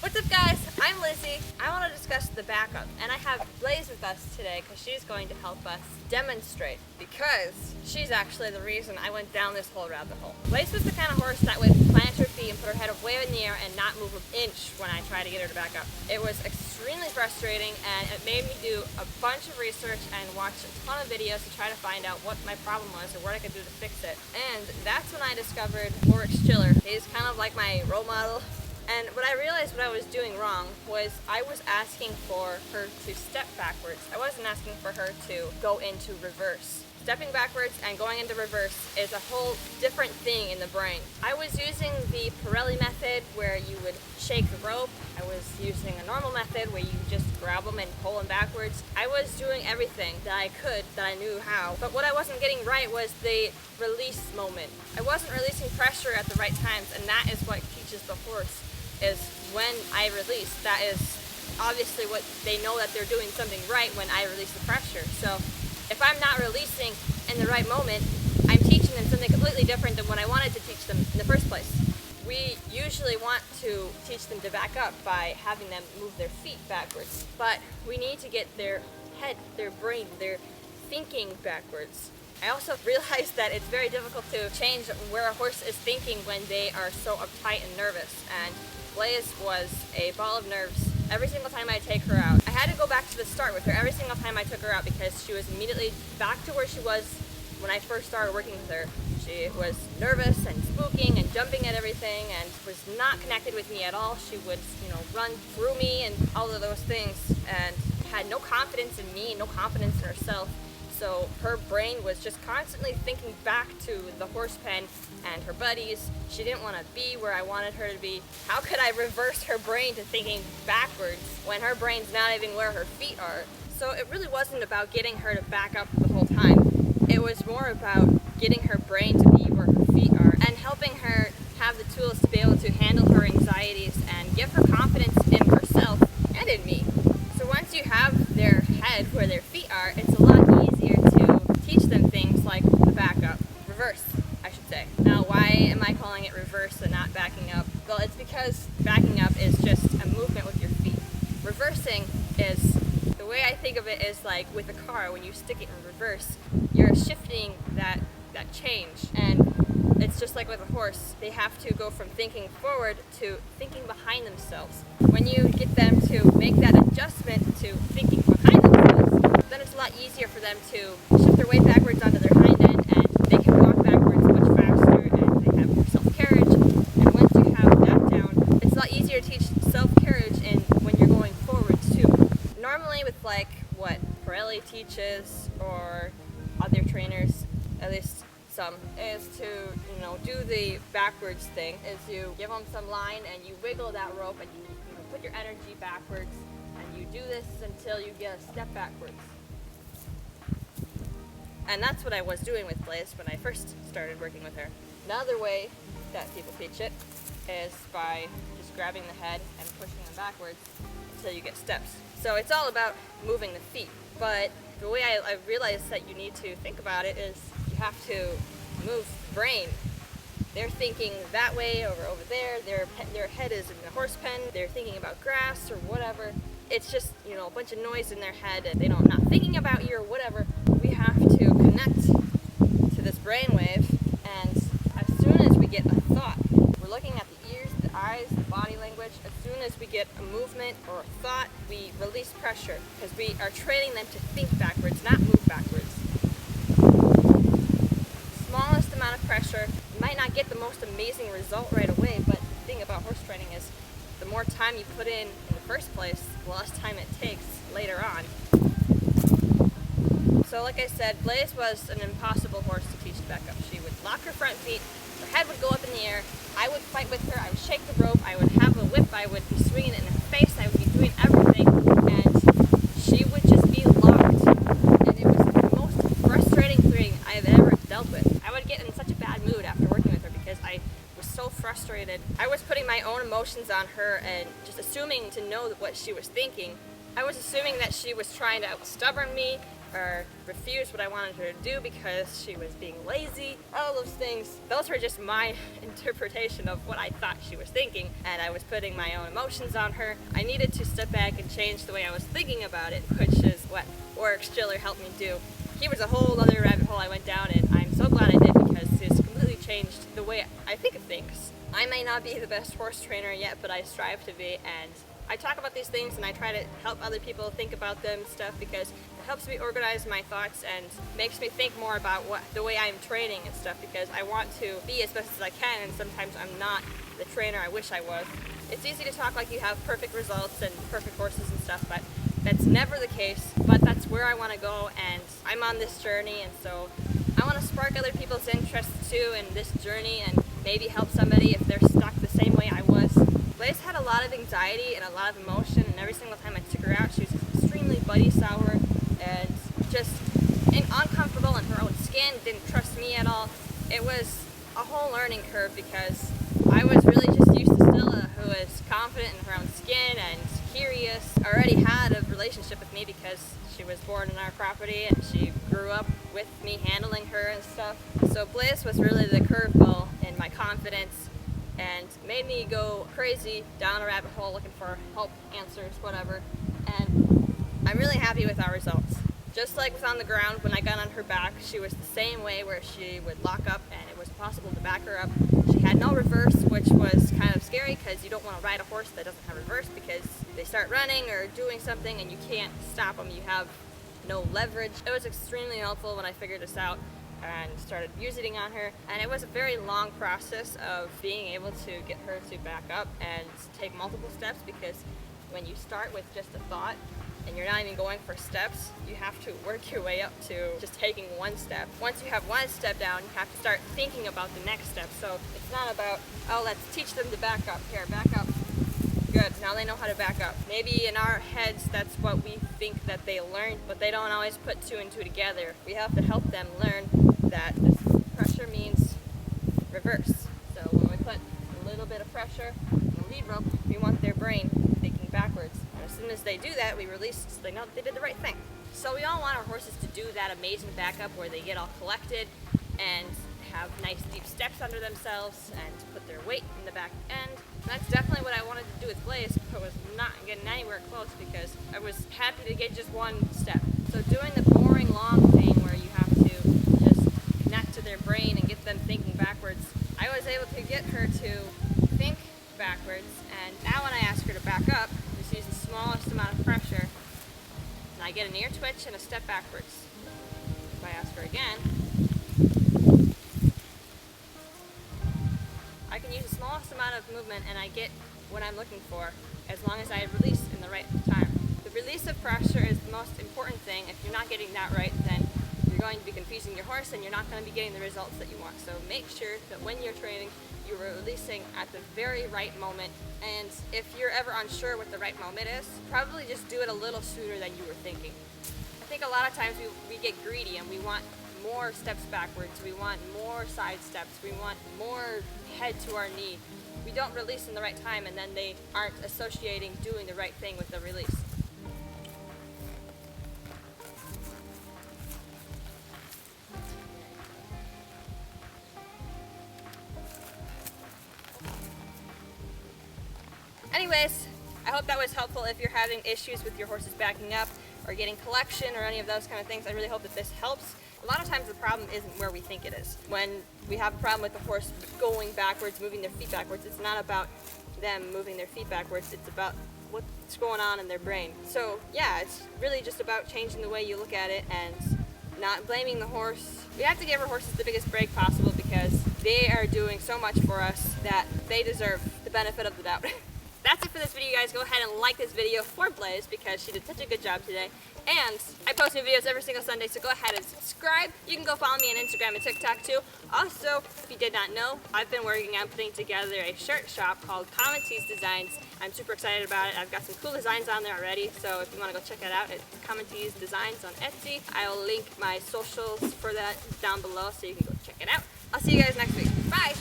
What's up guys, I'm Lizzie. I want to discuss the backup and I have Blaze with us today because she's going to help us demonstrate because she's actually the reason I went down this whole rabbit hole. Blaze was the kind of horse that would plant her feet and put her head up way in the air and not move an inch when I tried to get her to back up. It was extremely frustrating and it made me do a bunch of research and watch a ton of videos to try to find out what my problem was or what I could do to fix it. And that's when I discovered Oryx Chiller. He's kind of like my role model. And what I realized what I was doing wrong was I was asking for her to step backwards. I wasn't asking for her to go into reverse. Stepping backwards and going into reverse is a whole different thing in the brain. I was using the Pirelli method where you would shake the rope. I was using a normal method where you just grab them and pull them backwards. I was doing everything that I could, that I knew how. But what I wasn't getting right was the release moment. I wasn't releasing pressure at the right times, and that is what teaches the horse. Is when I release. That is obviously what they know that they're doing something right when I release the pressure. So if I'm not releasing in the right moment, I'm teaching them something completely different than what I wanted to teach them in the first place. We usually want to teach them to back up by having them move their feet backwards, but we need to get their head, their brain, their thinking backwards. I also realized that it's very difficult to change where a horse is thinking when they are so uptight and nervous, and Blaze was a ball of nerves every single time I take her out. I had to go back to the start with her every single time I took her out because she was immediately back to where she was when I first started working with her. She was nervous and spooking and jumping at everything and was not connected with me at all. She would, run through me and all of those things and had no confidence in me, no confidence in herself. So her brain was just constantly thinking back to the horse pen and her buddies. She didn't want to be where I wanted her to be. How could I reverse her brain to thinking backwards when her brain's not even where her feet are? So it really wasn't about getting her to back up the whole time. It was more about getting her brain to be where her feet are and helping her have the tools to be able to handle her anxieties and give her confidence in herself and in me. So once you have their head where their feet are, it's a lot easier to teach them things like the backup, reverse, I should say. Now, why am I calling it reverse and not backing up? Well, it's because backing up is just a movement with your feet. Reversing is, the way I think of it is like with a car, when you stick it in reverse, you're shifting that change. And it's just like with a horse, they have to go from thinking forward to thinking behind themselves. When you get them to make that adjustment to thinking behind themselves, then it's a lot easier for them to shift their weight backwards onto their hind end and they can walk backwards much faster and they have more self-carriage. And once you have that down, it's a lot easier to teach self-carriage in when you're going forwards too. Normally with like what Pirelli teaches or other trainers, at least some, is to do the backwards thing, is you give them some line and you wiggle that rope and you put your energy backwards and you do this until you get a step backwards. And that's what I was doing with Blaze when I first started working with her. Another way that people teach it is by just grabbing the head and pushing them backwards until you get steps. So it's all about moving the feet, but the way I realized that you need to think about it is you have to move the brain. They're thinking that way or over there, their head is in the horse pen, they're thinking about grass or whatever. It's just, a bunch of noise in their head and they're not thinking about you or whatever. We have to connect to this brainwave, and as soon as we get a thought, we're looking at the ears, the eyes, the body language. As soon as we get a movement or a thought, we release pressure because we are training them to think backwards, not move backwards. Smallest amount of pressure, you might not get the most amazing result right away, but the thing about horse training is the more time you put in the first place, the less time it takes later on. So like I said, Blaze was an impossible horse to teach to back up. She would lock her front feet, her head would go up in the air, I would fight with her, I would shake the rope, I would have a whip, I would be swinging it in her face, I would be doing everything, and she would just be locked. And it was the most frustrating thing I've ever dealt with. I would get in such a bad mood after working with her because I was so frustrated. I was putting my own emotions on her and just assuming to know what she was thinking. I was assuming that she was trying to out-stubborn me, or refused what I wanted her to do because she was being lazy. All those things, those were just my interpretation of what I thought she was thinking, and I was putting my own emotions on her. I needed to step back and change the way I was thinking about it, which is what Warwick Stiller helped me do. He was a whole other rabbit hole I went down, and I'm so glad I did because it's completely changed the way I think of things. I may not be the best horse trainer yet, but I strive to be, and I talk about these things and I try to help other people think about them and stuff because it helps me organize my thoughts and makes me think more about the way I'm training and stuff, because I want to be as best as I can, and sometimes I'm not the trainer I wish I was. It's easy to talk like you have perfect results and perfect horses and stuff, but that's never the case. But that's where I want to go, and I'm on this journey, and so I want to spark other people's interest too in this journey and maybe help somebody if they're stuck the same way I was. Blaze had a lot of anxiety and a lot of emotion, and every single time I took her out, she was extremely buddy sour and just uncomfortable in her own skin, didn't trust me at all. It was a whole learning curve because I was really just used to Stella, who was confident in her own skin and curious, already had a relationship with me because she was born on our property and she grew up with me handling her and stuff. So Blaze was really the curveball in my confidence and made me go crazy down a rabbit hole looking for help, answers, whatever. And I'm really happy with our results. Just like with on the ground, when I got on her back, she was the same way, where she would lock up and it was impossible to back her up. She had no reverse, which was kind of scary because you don't want to ride a horse that doesn't have reverse because they start running or doing something and you can't stop them. You have no leverage. It was extremely helpful when I figured this out and started using it on her, and it was a very long process of being able to get her to back up and take multiple steps, because when you start with just a thought and you're not even going for steps, you have to work your way up to just taking one step. Once you have one step down, you have to start thinking about the next step. So it's not about, oh, let's teach them to back up. Here, back up. Good, now they know how to back up. Maybe in our heads that's what we think that they learned, but they don't always put two and two together. We have to help them learn that this pressure means reverse. So when we put a little bit of pressure on the lead rope, we want their brain thinking backwards. And as soon as they do that, we release so they know that they did the right thing. So we all want our horses to do that amazing backup where they get all collected and have nice deep steps under themselves and put their weight in the back end. And that's definitely what I wanted to do with Blaze, but was not getting anywhere close because I was happy to get just one step. So doing the boring long thing where you have to just connect to their brain and get them thinking backwards, I was able to get her to think backwards, and now when I ask her to back up, just use the smallest amount of pressure, and I get an ear twitch and a step backwards. If I ask her again, I can use the smallest amount of movement and I get what I'm looking for, as long as I release in the right time. The release of pressure is the most important thing. If you're not getting that right, then you're going to be confusing your horse and you're not going to be getting the results that you want. So make sure that when you're training, you're releasing at the very right moment. And if you're ever unsure what the right moment is, probably just do it a little sooner than you were thinking. I think a lot of times we get greedy and we want more steps backwards, we want more side steps, we want more head to our knee. We don't release in the right time, and then they aren't associating doing the right thing with the release. Anyways, I hope that was helpful if you're having issues with your horses backing up or getting collection or any of those kind of things. I really hope that this helps. A lot of times the problem isn't where we think it is. When we have a problem with the horse going backwards, moving their feet backwards, it's not about them moving their feet backwards, it's about what's going on in their brain. So yeah, it's really just about changing the way you look at it and not blaming the horse. We have to give our horses the biggest break possible because they are doing so much for us that they deserve the benefit of the doubt. That's it for this video, guys. Go ahead and like this video for Blaze because she did such a good job today. And I post new videos every single Sunday, so go ahead and subscribe. You can go follow me on Instagram and TikTok too. Also, if you did not know, I've been working on putting together a shirt shop called Common Tees Designs. I'm super excited about it. I've got some cool designs on there already, so if you want to go check that out, it's Common Tees Designs on Etsy. I'll link my socials for that down below so you can go check it out. I'll see you guys next week. Bye!